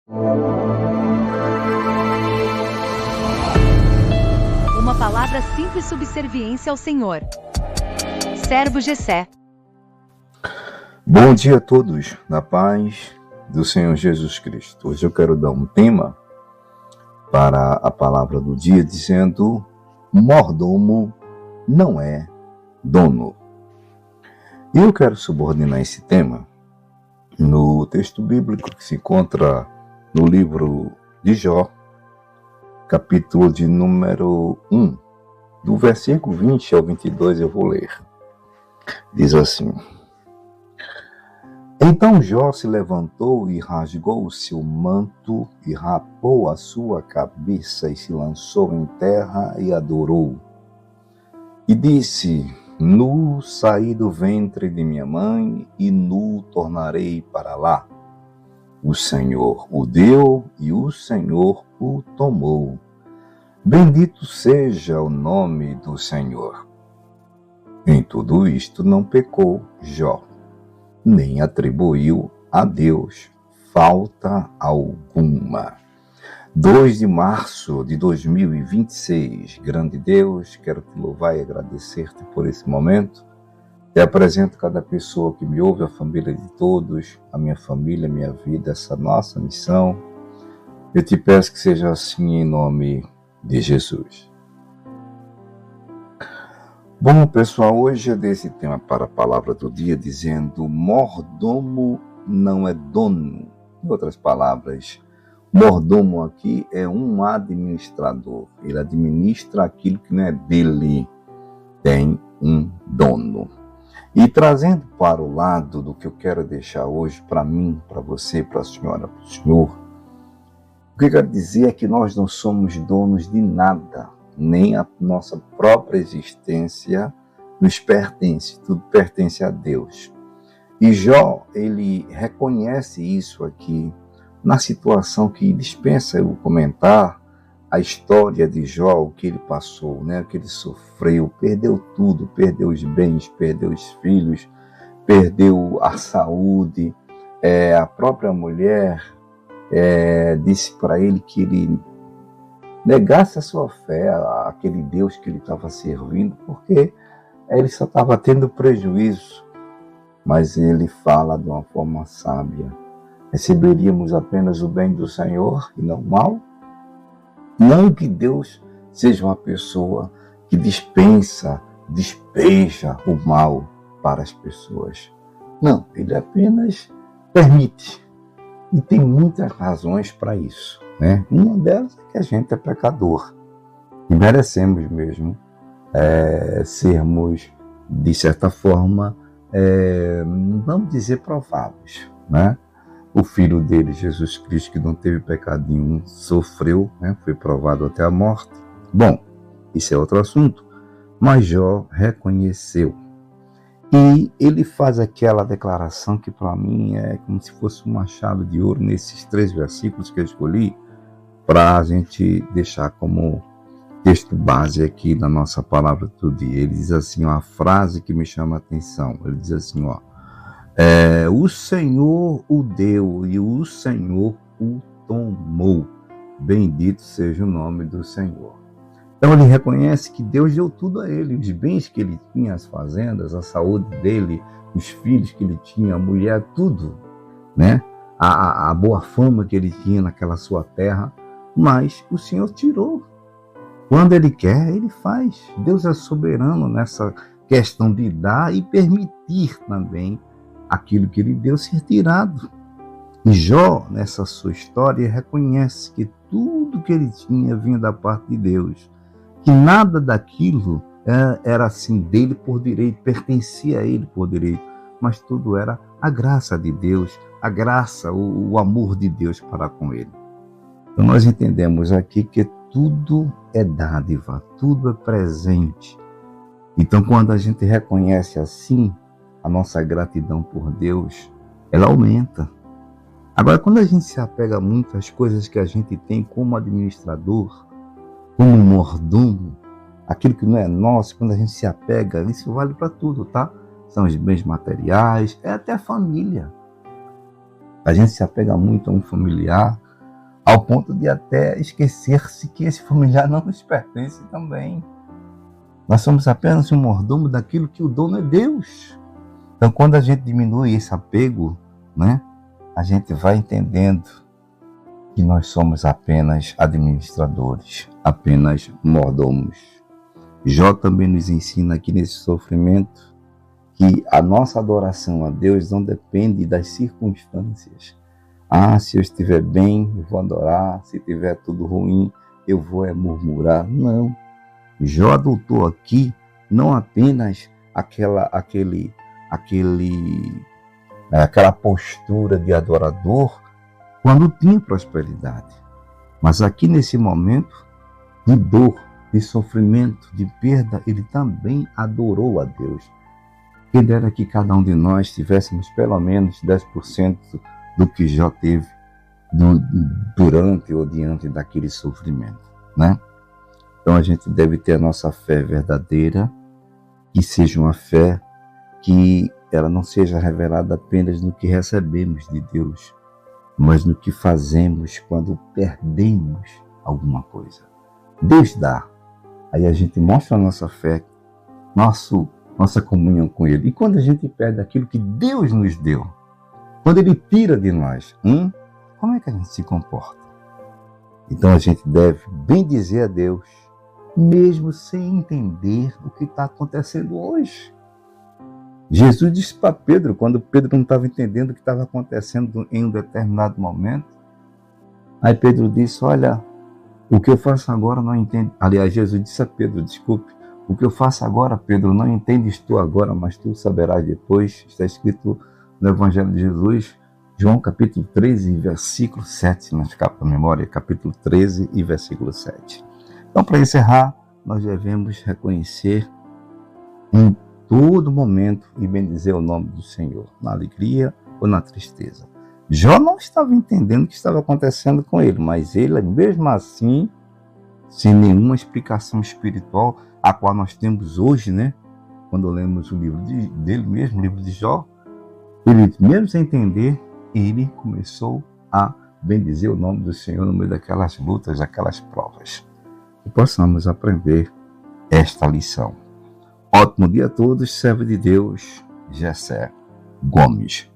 Uma palavra simples: subserviência ao Senhor. Servo Jessé. Bom dia a todos, na paz do Senhor Jesus Cristo. Hoje eu quero dar um tema para a palavra do dia, dizendo: mordomo não é dono. E eu quero subordinar esse tema no texto bíblico que se encontra no livro de Jó, capítulo de número 1, do versículo 20 ao 22, eu vou ler. Diz assim: Então Jó se levantou e rasgou o seu manto e rapou a sua cabeça e se lançou em terra e adorou. E disse: Nu saí do ventre de minha mãe e nu tornarei para lá. O Senhor o deu e o Senhor o tomou. Bendito seja o nome do Senhor. Em tudo isto não pecou Jó, nem atribuiu a Deus falta alguma. 2 de março de 2026. Grande Deus, quero te louvar e agradecer-te por esse momento. Te apresento cada pessoa que me ouve, a família de todos, a minha família, a minha vida, essa nossa missão. Eu te peço que seja assim em nome de Jesus. Bom, pessoal, hoje eu dei esse tema para a palavra do dia, dizendo: mordomo não é dono. Em outras palavras, mordomo aqui é um administrador. Ele administra aquilo que não é dele. Tem um dono. E trazendo para o lado do que eu quero deixar hoje para mim, para você, para a senhora, para o senhor, o que eu quero dizer é que nós não somos donos de nada, nem a nossa própria existência nos pertence, tudo pertence a Deus. E Jó, ele reconhece isso aqui na situação que dispensa eu comentar a história de Jó, o que ele passou, né? O que ele sofreu, perdeu tudo, perdeu os bens, perdeu os filhos, perdeu a saúde, a própria mulher disse para ele que ele negasse a sua fé, aquele Deus que ele estava servindo, porque ele só estava tendo prejuízo. Mas ele fala de uma forma sábia: receberíamos apenas o bem do Senhor e não o mal? Não que Deus seja uma pessoa que despeja o mal para as pessoas. Não, ele apenas permite. E tem muitas razões para isso, né? Uma delas é que a gente é pecador e merecemos mesmo sermos, de certa forma, vamos dizer, provados, né? O filho dele, Jesus Cristo, que não teve pecado nenhum, sofreu, né? Foi provado até a morte. Bom, isso é outro assunto. Mas Jó reconheceu. E ele faz aquela declaração que para mim é como se fosse um machado de ouro nesses 3 versículos que eu escolhi para a gente deixar como texto base aqui na nossa palavra do dia. Ele diz assim, uma frase que me chama a atenção. Ele diz assim, o Senhor o deu e o Senhor o tomou. Bendito seja o nome do Senhor. Então ele reconhece que Deus deu tudo a ele, os bens que ele tinha, as fazendas, a saúde dele, os filhos que ele tinha, a mulher, tudo, né? A boa fama que ele tinha naquela sua terra, mas o Senhor tirou. Quando ele quer, ele faz. Deus é soberano nessa questão de dar e permitir também aquilo que ele deu ser tirado. E Jó, nessa sua história, reconhece que tudo que ele tinha vinha da parte de Deus, que nada daquilo era assim dele por direito, pertencia a ele por direito, mas tudo era a graça de Deus, a graça, o amor de Deus para com ele. Então nós entendemos aqui que tudo é dádiva, tudo é presente. Então quando a gente reconhece assim a nossa gratidão por Deus, ela aumenta. Agora, quando a gente se apega muito às coisas que a gente tem como administrador, como mordomo, aquilo que não é nosso, quando a gente se apega, isso vale para tudo, tá? São os bens materiais, até a família. A gente se apega muito a um familiar, ao ponto de até esquecer-se que esse familiar não nos pertence também. Nós somos apenas um mordomo daquilo que o dono é Deus. Então, quando a gente diminui esse apego, né, a gente vai entendendo que nós somos apenas administradores, apenas mordomos. Jó também nos ensina aqui nesse sofrimento que a nossa adoração a Deus não depende das circunstâncias. Se eu estiver bem, eu vou adorar. Se estiver tudo ruim, eu vou murmurar. Não. Jó adotou aqui não apenas aquela postura de adorador quando tinha prosperidade, mas aqui nesse momento de dor, de sofrimento, de perda, ele também adorou a Deus. Quem dera que cada um de nós tivéssemos pelo menos 10% do que Jó teve durante ou diante daquele sofrimento, né? Então a gente deve ter a nossa fé verdadeira, que seja uma fé que ela não seja revelada apenas no que recebemos de Deus, mas no que fazemos quando perdemos alguma coisa. Deus dá, aí a gente mostra a nossa fé, nossa comunhão com Ele. E quando a gente perde aquilo que Deus nos deu, quando Ele tira de nós, como é que a gente se comporta? Então a gente deve bendizer a Deus, mesmo sem entender o que está acontecendo hoje. Jesus disse para Pedro, quando Pedro não estava entendendo o que estava acontecendo em um determinado momento, aí Pedro disse, olha, o que eu faço agora não entendo. Aliás, Jesus disse a Pedro, desculpe, o que eu faço agora, Pedro, não entendes tu agora, mas tu saberás depois. Está escrito no Evangelho de Jesus, João capítulo 13, versículo 7, se não ficar para a memória, capítulo 13 e versículo 7. Então, para encerrar, nós devemos reconhecer em todo momento e bendizer o nome do Senhor, na alegria ou na tristeza. Jó não estava entendendo o que estava acontecendo com ele, mas ele, mesmo assim, sem nenhuma explicação espiritual, a qual nós temos hoje, né? Quando lemos o livro dele mesmo, o livro de Jó, ele, mesmo sem entender, ele começou a bendizer o nome do Senhor no meio daquelas lutas, daquelas provas. Que possamos aprender esta lição. Ótimo dia a todos, servo de Deus, Jessé Gomes.